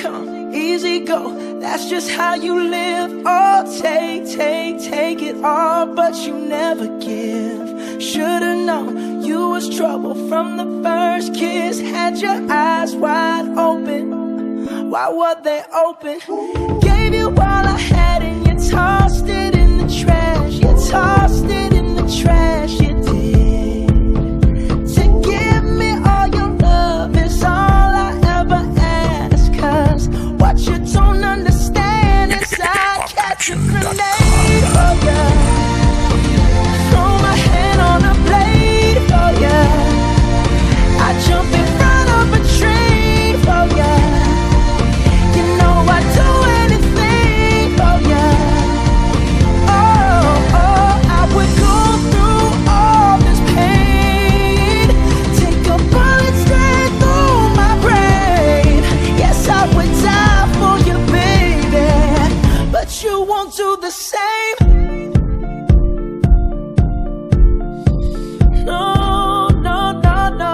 come, easy go. That's just how you live. Oh, take it all, but you never give. Should've known you was trouble from the first kiss. Had your eyes wide open. Why were they open? Gave you all I had and you tossed it in the trash. You tossed it in the trash, you did. To give me all your love is all I ever ask. Cause what you don't understand is I'd catch a grenade for ya. Throw my hand on a blade for ya. I jump in front of a train for ya. You know I'd do anything for ya. Oh, I would go through all this pain. Take a bullet straight through my brain. Yes, I would die for you, baby, but you won't do the same. No, no, no, no.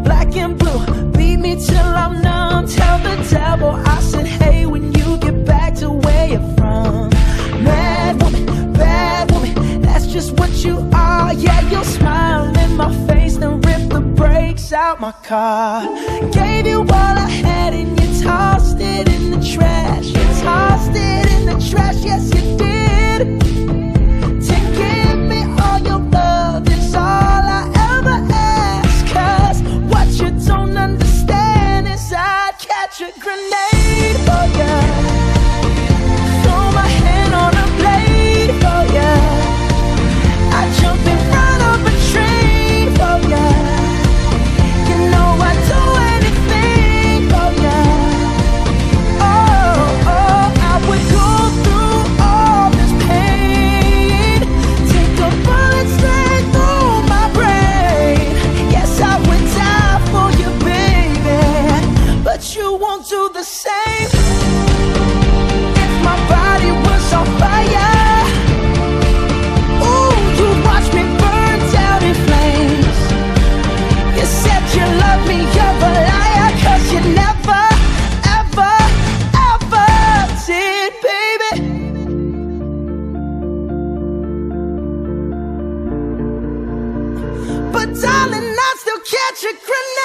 Black and blue. Beat me till I'm numb. Tell the devil I said, hey, when you get back to where you're from. Mad woman, that's just what you are. Yeah, you'll smile in my face, then rip the brakes out my car. Gave you all I had and you tossed it in the trash. You tossed it in the trash, yes you did. To give me all your love is all I ever ask. Cause what you don't understand is I'd catch a grenade for ya. Throw my hand on a blade for ya. I jump in front of a train for ya. You know I'd do anything for ya. Oh, I would go through all this pain. Take a bullet straight through my brain. Yes, I would die for you, baby, but you won't do the same. If my body was on fire, ooh, you'd watch me burn down in flames. You said you love me, you're a liar, cause you never, ever, ever did, baby. But darling, I still catch a grenade.